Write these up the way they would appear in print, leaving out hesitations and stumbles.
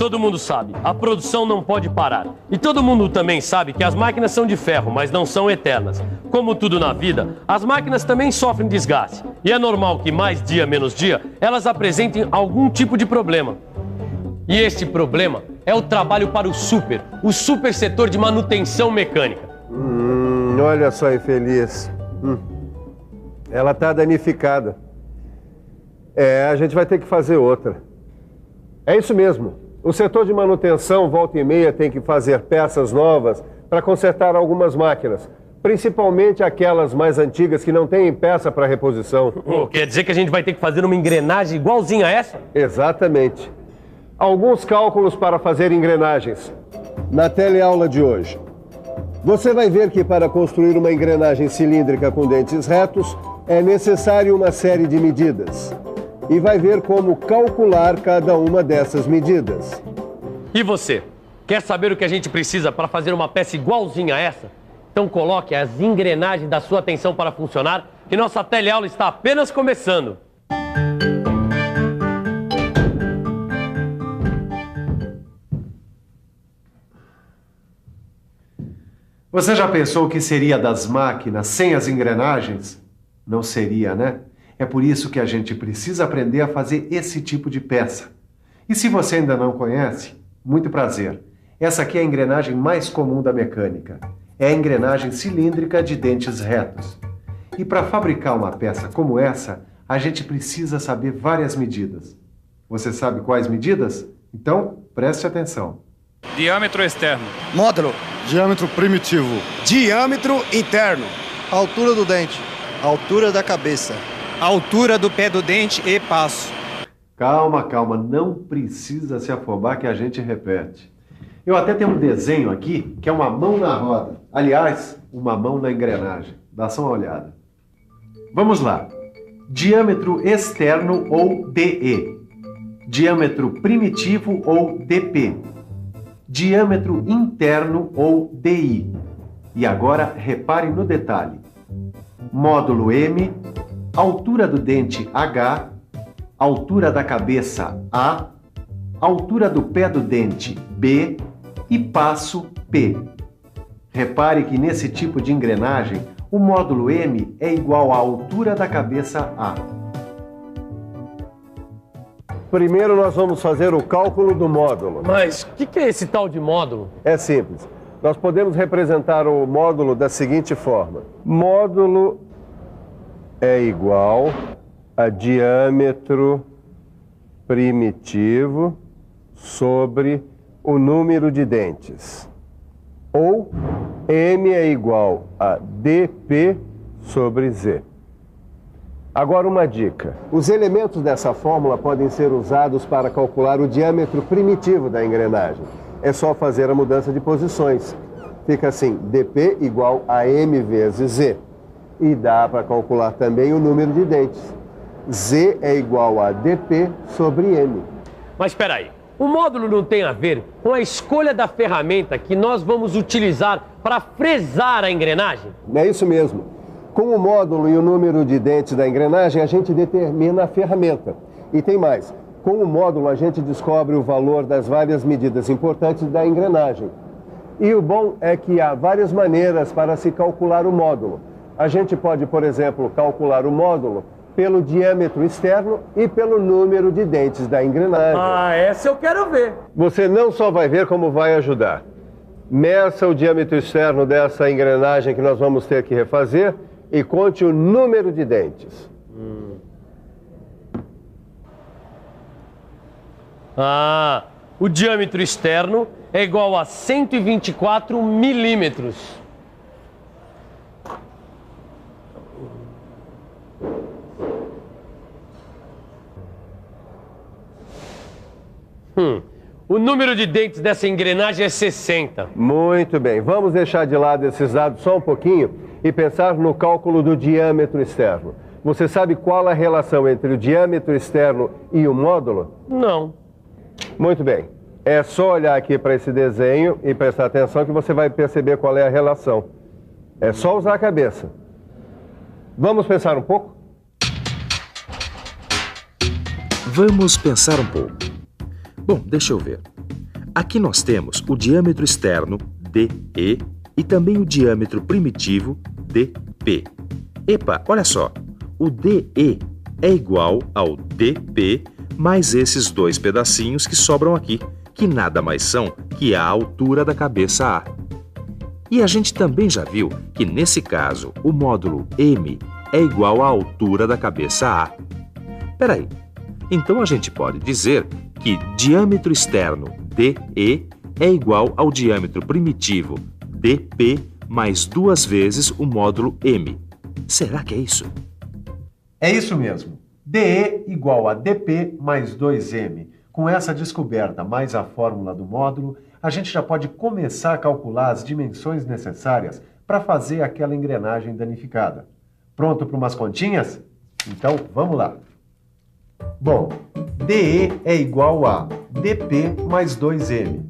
Todo mundo sabe, a produção não pode parar. E todo mundo também sabe que as máquinas são de ferro, mas não são eternas. Como tudo na vida, as máquinas também sofrem desgaste. E é normal que mais dia menos dia, elas apresentem algum tipo de problema. E este problema é o trabalho para o super setor de manutenção mecânica. Olha só, infeliz. Ela está danificada. A gente vai ter que fazer outra. É isso mesmo. O setor de manutenção, volta e meia, tem que fazer peças novas para consertar algumas máquinas. Principalmente aquelas mais antigas que não têm peça para reposição. Quer dizer que a gente vai ter que fazer uma engrenagem igualzinha a essa? Exatamente. Alguns cálculos para fazer engrenagens. Na teleaula de hoje, você vai ver que para construir uma engrenagem cilíndrica com dentes retos, é necessário uma série de medidas. E vai ver como calcular cada uma dessas medidas. E você? Quer saber o que a gente precisa para fazer uma peça igualzinha a essa? Então coloque as engrenagens da sua atenção para funcionar, que nossa teleaula está apenas começando. Você já pensou o que seria das máquinas sem as engrenagens? Não seria, né? É por isso que a gente precisa aprender a fazer esse tipo de peça. E se você ainda não conhece, muito prazer. Essa aqui é a engrenagem mais comum da mecânica. É a engrenagem cilíndrica de dentes retos. E para fabricar uma peça como essa, a gente precisa saber várias medidas. Você sabe quais medidas? Então, preste atenção. Diâmetro externo. Módulo. Diâmetro primitivo. Diâmetro interno. Altura do dente. Altura da cabeça. Altura do pé do dente e passo. Calma, calma, não precisa se afobar que a gente repete. Eu até tenho um desenho aqui que é uma mão na roda. Aliás, uma mão na engrenagem. Dá só uma olhada. Vamos lá. Diâmetro externo ou DE. Diâmetro primitivo ou DP. Diâmetro interno ou DI. E agora repare no detalhe. Módulo M, altura do dente H, altura da cabeça A, altura do pé do dente B e passo P. Repare que nesse tipo de engrenagem, o módulo M é igual à altura da cabeça A. Primeiro nós vamos fazer o cálculo do módulo. Mas o que é esse tal de módulo? É simples. Nós podemos representar o módulo da seguinte forma. Módulo é igual a diâmetro primitivo sobre o número de dentes. Ou M é igual a dP sobre Z. Agora uma dica. Os elementos dessa fórmula podem ser usados para calcular o diâmetro primitivo da engrenagem. É só fazer a mudança de posições. Fica assim, dP igual a M vezes Z. E dá para calcular também o número de dentes. Z é igual a dP sobre M. Mas espera aí, o módulo não tem a ver com a escolha da ferramenta que nós vamos utilizar para fresar a engrenagem? É isso mesmo. Com o módulo e o número de dentes da engrenagem, a gente determina a ferramenta. E tem mais. Com o módulo, a gente descobre o valor das várias medidas importantes da engrenagem. E o bom é que há várias maneiras para se calcular o módulo. A gente pode, por exemplo, calcular o módulo pelo diâmetro externo e pelo número de dentes da engrenagem. Essa eu quero ver. Você não só vai ver como vai ajudar. Meça o diâmetro externo dessa engrenagem que nós vamos ter que refazer e conte o número de dentes. O diâmetro externo é igual a 124 milímetros. O número de dentes dessa engrenagem é 60. Muito bem. Vamos deixar de lado esses dados só um pouquinho e pensar no cálculo do diâmetro externo. Você sabe qual a relação entre o diâmetro externo e o módulo? Não. Muito bem. É só olhar aqui para esse desenho e prestar atenção que você vai perceber qual é a relação. É só usar a cabeça. Vamos pensar um pouco? Vamos pensar um pouco. Bom, deixa eu ver. Aqui nós temos o diâmetro externo, DE, e também o diâmetro primitivo, DP. Epa, olha só. O DE é igual ao DP mais esses dois pedacinhos que sobram aqui, que nada mais são que a altura da cabeça A. E a gente também já viu que, nesse caso, o módulo M é igual à altura da cabeça A. Peraí, então a gente pode dizer que diâmetro externo DE é igual ao diâmetro primitivo DP mais 2 vezes o módulo M. Será que é isso? É isso mesmo. DE igual a DP mais 2M. Com essa descoberta mais a fórmula do módulo, a gente já pode começar a calcular as dimensões necessárias para fazer aquela engrenagem danificada. Pronto para umas continhas? Então, vamos lá. Bom, DE é igual a DP mais 2M.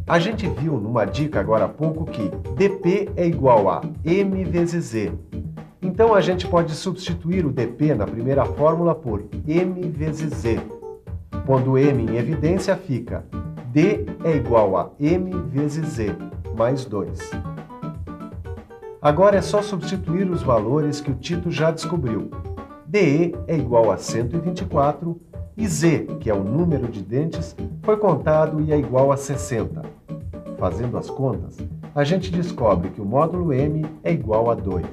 A gente viu numa dica agora há pouco que DP é igual a M vezes Z. Então a gente pode substituir o DP na primeira fórmula por M vezes Z. Pondo M em evidência, fica D é igual a M vezes Z, mais 2. Agora é só substituir os valores que o Tito já descobriu. DE é igual a 124 e Z, que é o número de dentes, foi contado e é igual a 60. Fazendo as contas, a gente descobre que o módulo M é igual a 2.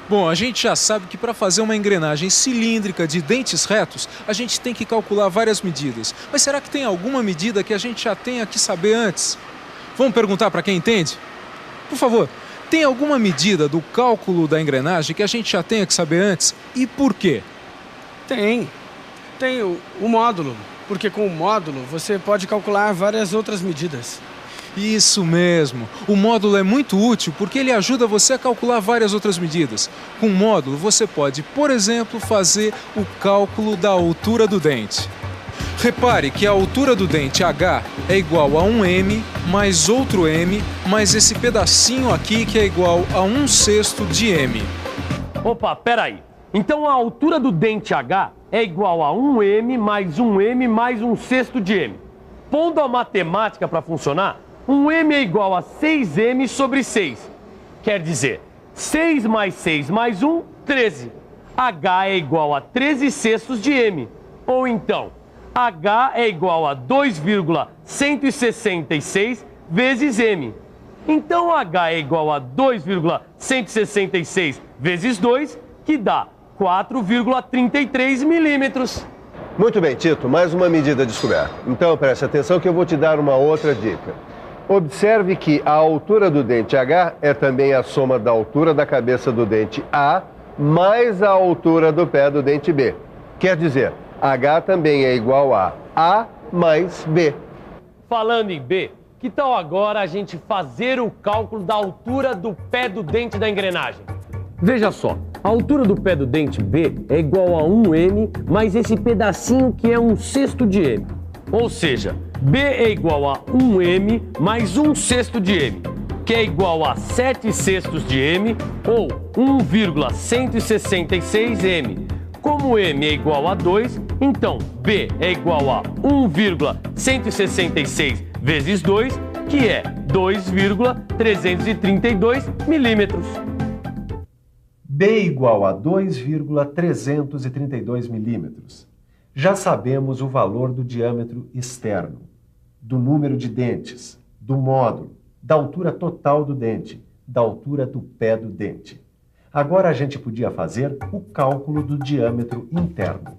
Bom, a gente já sabe que para fazer uma engrenagem cilíndrica de dentes retos, a gente tem que calcular várias medidas. Mas será que tem alguma medida que a gente já tenha que saber antes? Vamos perguntar para quem entende? Por favor, tem alguma medida do cálculo da engrenagem que a gente já tenha que saber antes? E por quê? Tem o módulo, porque com o módulo você pode calcular várias outras medidas. Isso mesmo. O módulo é muito útil porque ele ajuda você a calcular várias outras medidas. Com o módulo você pode, por exemplo, fazer o cálculo da altura do dente. Repare que a altura do dente H é igual a 1M mais outro M mais esse pedacinho aqui que é igual a 1/6 de M. Opa, peraí. Então a altura do dente H é igual a 1M mais 1M mais 1/6 de M. Pondo a matemática para funcionar, 1M é igual a 6M sobre 6. Quer dizer, 6 mais 6 mais 1, 13. H é igual a 13/6 de M. Ou então, H é igual a 2,166 vezes M. Então, H é igual a 2,166 vezes 2, que dá 4,33 milímetros. Muito bem, Tito, mais uma medida descoberta. Então, preste atenção que eu vou te dar uma outra dica. Observe que a altura do dente H é também a soma da altura da cabeça do dente A mais a altura do pé do dente B. Quer dizer, H também é igual a A mais B. Falando em B, que tal agora a gente fazer o cálculo da altura do pé do dente da engrenagem? Veja só, a altura do pé do dente B é igual a 1M mais esse pedacinho que é 1/6 de M. Ou seja, B é igual a 1M mais 1/6 de M, que é igual a 7/6 de M ou 1,166 M. Como M é igual a 2, então B é igual a 1,166 vezes 2, que é 2,332 milímetros. B igual a 2,332 milímetros. Já sabemos o valor do diâmetro externo, do número de dentes, do módulo, da altura total do dente, da altura do pé do dente. Agora a gente podia fazer o cálculo do diâmetro interno.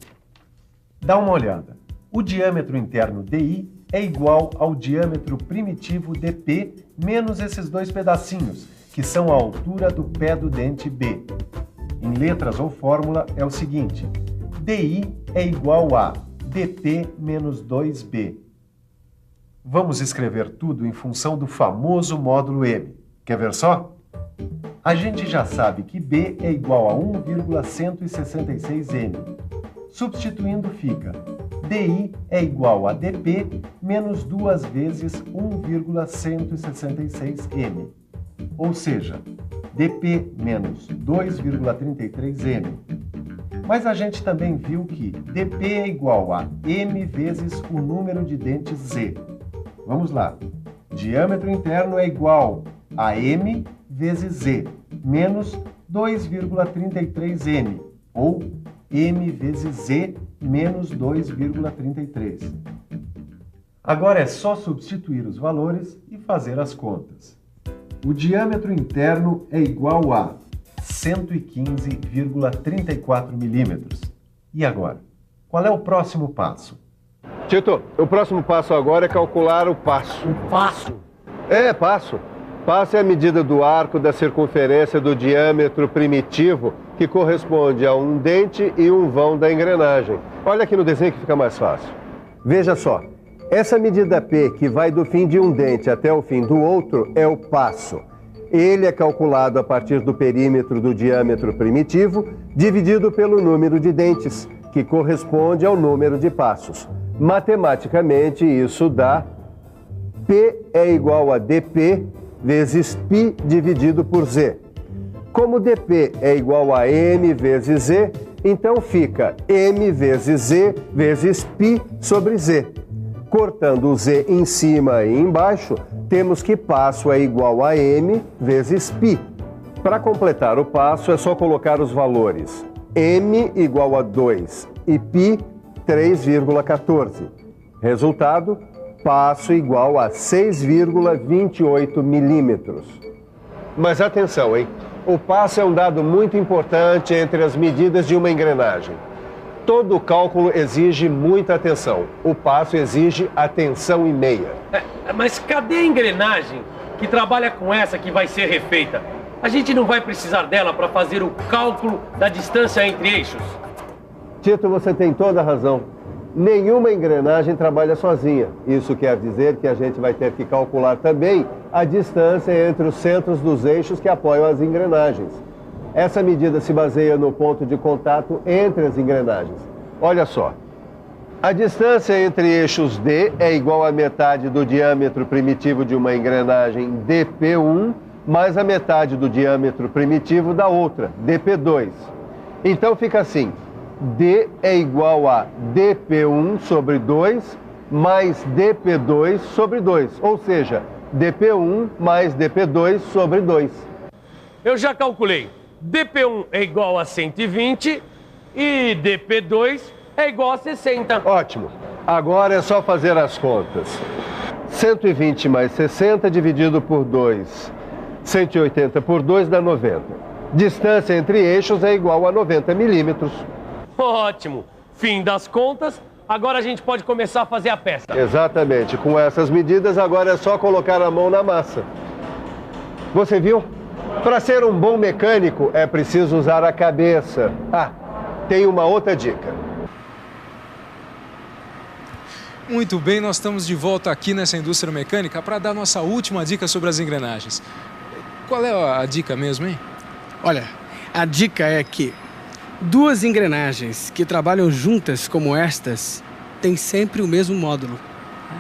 Dá uma olhada. O diâmetro interno DI é igual ao diâmetro primitivo DP menos esses dois pedacinhos, que são a altura do pé do dente B. Em letras ou fórmula é o seguinte: DI é igual a DP menos 2B. Vamos escrever tudo em função do famoso módulo M. Quer ver só? A gente já sabe que B é igual a 1,166M. Substituindo fica DI é igual a DP menos 2 vezes 1,166M. Ou seja, DP menos 2,33M. Mas a gente também viu que dp é igual a m vezes o número de dentes z. Vamos lá. Diâmetro interno é igual a m vezes z, menos 2,33m, ou m vezes z menos 2,33. Agora é só substituir os valores e fazer as contas. O diâmetro interno é igual a 115,34 milímetros. E agora? Qual é o próximo passo? Tito, o próximo passo agora é calcular o passo. Um passo? É, passo. Passo é a medida do arco da circunferência do diâmetro primitivo, que corresponde a um dente e um vão da engrenagem. Olha aqui no desenho que fica mais fácil. Veja só, essa medida P, que vai do fim de um dente até o fim do outro, é o passo. Ele é calculado a partir do perímetro do diâmetro primitivo, dividido pelo número de dentes, que corresponde ao número de passos. Matematicamente, isso dá P é igual a dp vezes π dividido por z. Como dp é igual a m vezes z, então fica m vezes z vezes π sobre z. Cortando o z em cima e embaixo, temos que passo é igual a m vezes π. Para completar o passo, é só colocar os valores m igual a 2 e π 3,14. Resultado, passo igual a 6,28 milímetros. Mas atenção, hein? O passo é um dado muito importante entre as medidas de uma engrenagem. Todo cálculo exige muita atenção. O passo exige atenção e meia. Mas cadê a engrenagem que trabalha com essa que vai ser refeita? A gente não vai precisar dela para fazer o cálculo da distância entre eixos? Tito, você tem toda a razão. Nenhuma engrenagem trabalha sozinha. Isso quer dizer que a gente vai ter que calcular também a distância entre os centros dos eixos que apoiam as engrenagens. Essa medida se baseia no ponto de contato entre as engrenagens. Olha só. A distância entre eixos D é igual à metade do diâmetro primitivo de uma engrenagem dp1 mais a metade do diâmetro primitivo da outra, dp2. Então fica assim. D é igual a dp1 sobre 2 mais dp2 sobre 2, ou seja, dp1 mais dp2 sobre 2. Eu já calculei. dp1 é igual a 120 e dp2 é igual a 60. Ótimo. Agora é só fazer as contas. 120 mais 60 dividido por 2. 180 por 2 dá 90. Distância entre eixos é igual a 90 milímetros. Ótimo. Fim das contas. Agora a gente pode começar a fazer a peça. Exatamente. Com essas medidas, agora é só colocar a mão na massa. Você viu? Para ser um bom mecânico, é preciso usar a cabeça. Ah, tem uma outra dica. Muito bem, nós estamos de volta aqui nessa indústria mecânica para dar nossa última dica sobre as engrenagens. Qual é a dica mesmo, hein? Olha, a dica é que duas engrenagens que trabalham juntas como estas têm sempre o mesmo módulo.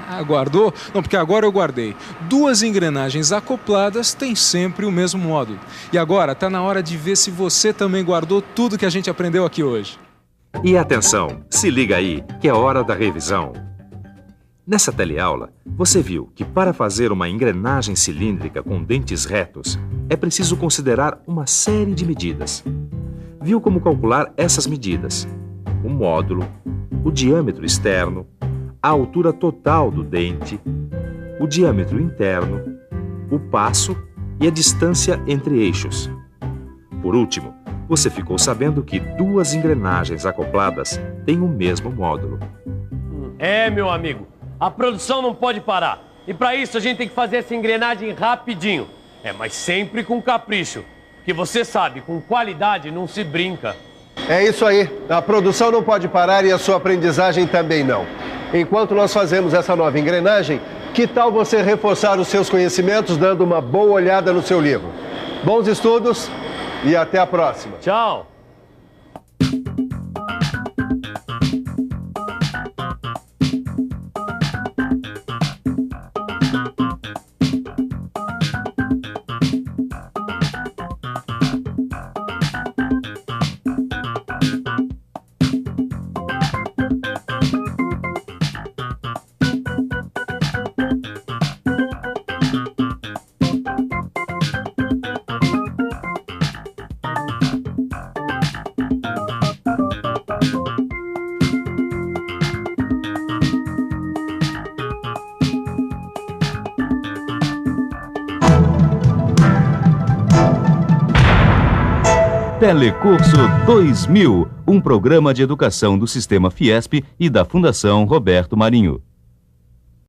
Ah, guardou? Não, porque agora eu guardei. Duas engrenagens acopladas têm sempre o mesmo módulo. E agora está na hora de ver se você também guardou tudo que a gente aprendeu aqui hoje. E atenção, se liga aí, que é hora da revisão. Nessa teleaula, você viu que para fazer uma engrenagem cilíndrica com dentes retos, é preciso considerar uma série de medidas. Viu como calcular essas medidas? O módulo, o diâmetro externo, a altura total do dente, o diâmetro interno, o passo e a distância entre eixos. Por último, você ficou sabendo que duas engrenagens acopladas têm o mesmo módulo. É, meu amigo, a produção não pode parar. E para isso a gente tem que fazer essa engrenagem rapidinho. Mas sempre com capricho. Porque você sabe, com qualidade não se brinca. É isso aí. A produção não pode parar e a sua aprendizagem também não. Enquanto nós fazemos essa nova engrenagem, que tal você reforçar os seus conhecimentos dando uma boa olhada no seu livro? Bons estudos e até a próxima. Tchau! Telecurso 2000, um programa de educação do Sistema Fiesp e da Fundação Roberto Marinho.